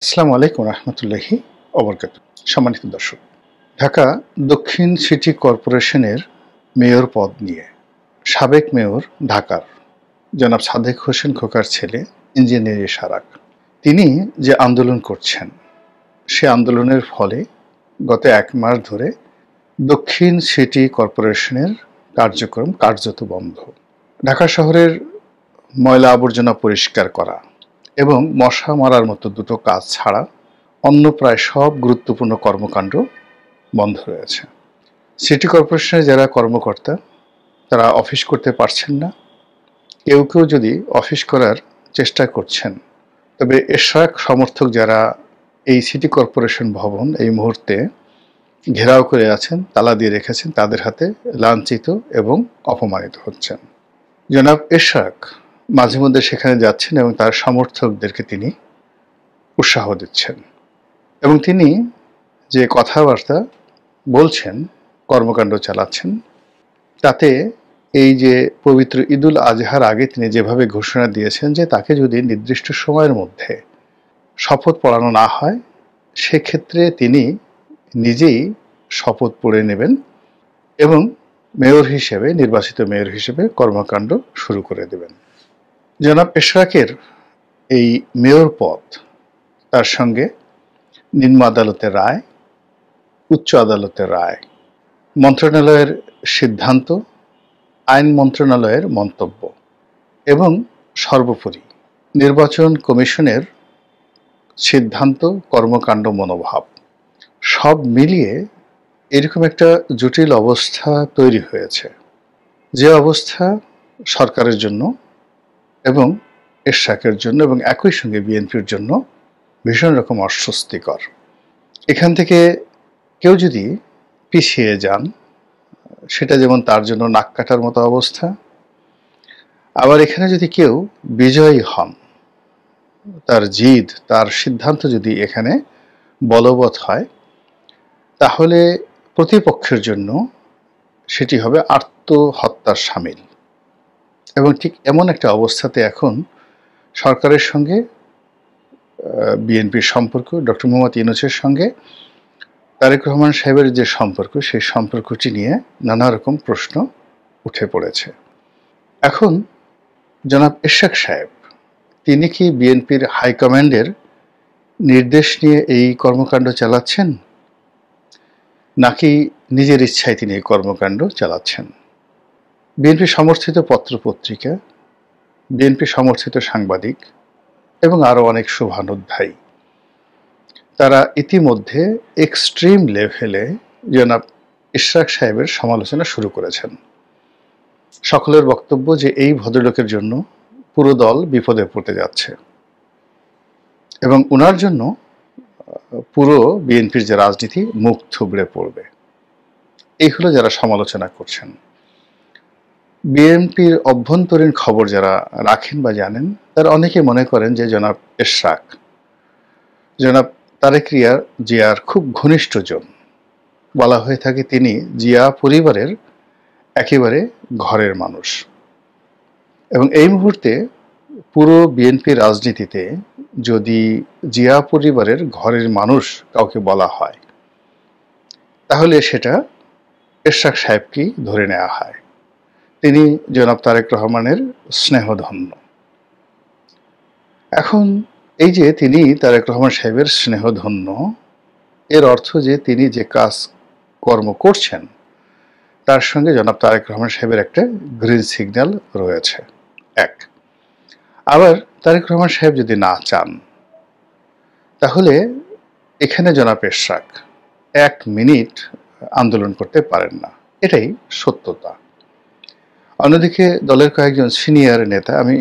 আসসালামু আলাইকুম রহমতুল্লাহি ওবরকাতুহ। সম্মানিত দর্শক, ঢাকা দক্ষিণ সিটি কর্পোরেশনের মেয়র পদ নিয়ে সাবেক মেয়র ঢাকার জনাব সাদেক হোসেন খোকার ছেলে ইঞ্জিনিয়ার ইশারাক তিনি যে আন্দোলন করছেন, সে আন্দোলনের ফলে গত ১ মাস ধরে দক্ষিণ সিটি কর্পোরেশনের কার্যক্রম কার্যত বন্ধ। ঢাকা শহরের ময়লা আবর্জনা পরিষ্কার করা এবং মশা মারার মতো দুটো কাজ ছাড়া অন্য প্রায় সব গুরুত্বপূর্ণ কর্মকাণ্ড বন্ধ রয়েছে। সিটি কর্পোরেশনের যারা কর্মকর্তা তারা অফিস করতে পারছেন না। কেউ কেউ যদি অফিস করার চেষ্টা করছেন, তবে এশরাক সমর্থক যারা এই সিটি কর্পোরেশন ভবন এই মুহূর্তে ঘেরাও করে আছেন, তালা দিয়ে রেখেছেন, তাদের হাতে লাঞ্ছিত এবং অপমানিত হচ্ছেন। জনাব এশরাক মাঝে মধ্যে সেখানে যাচ্ছেন এবং তার সমর্থকদেরকে তিনি উৎসাহ দিচ্ছেন এবং তিনি যে কথাবার্তা বলছেন, কর্মকাণ্ড চালাচ্ছেন, তাতে এই যে পবিত্র ঈদুল আজহার আগে তিনি যেভাবে ঘোষণা দিয়েছেন যে তাকে যদি নির্দিষ্ট সময়ের মধ্যে শপথ পড়ানো না হয়, সেক্ষেত্রে তিনি নিজেই শপথ পড়ে নেবেন এবং মেয়র হিসেবে, নির্বাচিত মেয়র হিসেবে কর্মকাণ্ড শুরু করে দেবেন। জনাব এশরাকের এই মেয়র পদ, তার সঙ্গে নিম্ন আদালতের রায়, উচ্চ আদালতের রায়, মন্ত্রণালয়ের সিদ্ধান্ত, আইন মন্ত্রণালয়ের মন্তব্য এবং সর্বোপরি নির্বাচন কমিশনের সিদ্ধান্ত, কর্মকাণ্ড, মনোভাব সব মিলিয়ে এরকম একটা জটিল অবস্থা তৈরি হয়েছে, যে অবস্থা সরকারের জন্য এবং এশরাকের জন্য এবং একই সঙ্গে বিএনপির জন্য ভীষণ রকম অস্বস্তিকর। এখান থেকে কেউ যদি পিছিয়ে যান, সেটা যেমন তার জন্য নাক কাটার মতো অবস্থা, আবার এখানে যদি কেউ বিজয়ী হন, তার জিদ, তার সিদ্ধান্ত যদি এখানে বলবৎ হয়, তাহলে প্রতিপক্ষের জন্য সেটি হবে আত্মহত্যার শামিল। এবং ঠিক এমন একটা অবস্থাতে এখন সরকারের সঙ্গে বিএনপির সম্পর্ক, ডক্টর মোহাম্মদ ইউনূসের সঙ্গে তারেক রহমান সাহেবের যে সম্পর্ক, সেই সম্পর্কটি নিয়ে নানা রকম প্রশ্ন উঠে পড়েছে। এখন জনাব এশরাক সাহেব, তিনি কি বিএনপির হাইকমান্ডের নির্দেশ নিয়ে এই কর্মকাণ্ড চালাচ্ছেন, নাকি নিজের ইচ্ছায় তিনি এই কর্মকাণ্ড চালাচ্ছেন? বিএনপি সমর্থিত পত্রপত্রিকা, বিএনপি সমর্থিত সাংবাদিক এবং আরও অনেক শুভানুধ্যায়ী, তারা ইতিমধ্যে এক্সট্রিম লেভেলে জনাব এশরাক সাহেবের সমালোচনা শুরু করেছেন। সকলের বক্তব্য যে এই ভদ্রলোকের জন্য পুরো দল বিপদে পড়তে যাচ্ছে এবং ওনার জন্য পুরো বিএনপির যে রাজনীতি মুখ থুবড়ে পড়বে। এই হলো যারা সমালোচনা করছেন। বিএনপির অভ্যন্তরীণ খবর যারা রাখেন বা জানেন, তারা অনেকে মনে করেন যে জনাব এশরাক জনাব তারেক জিয়ার খুব ঘনিষ্ঠজন। বলা হয়ে থাকে তিনি জিয়া পরিবারের একেবারে ঘরের মানুষ এবং এই মুহূর্তে পুরো বিএনপি রাজনীতিতে যদি জিয়া পরিবারের ঘরের মানুষ কাউকে বলা হয়, তাহলে সেটা এশরাক সাহেবকেই ধরে নেওয়া হয়। তিনি জনাব তারেক রহমানের স্নেহধন্য। এখন এই যে তিনি তারেক রহমান সাহেবের স্নেহধন্য, এর অর্থ যে তিনি যে কাজ কর্ম করছেন তার সঙ্গে জনাব তারেক রহমান সাহেবের একটা গ্রিন সিগন্যাল রয়েছে। এক, আবার তারেক রহমান সাহেব যদি না চান, তাহলে এখানে জনাব এশরাক 1 মিনিট আন্দোলন করতে পারেন না, এটাই সত্যতা। অন্যদিকে দলের কয়েকজন সিনিয়র নেতা, আমি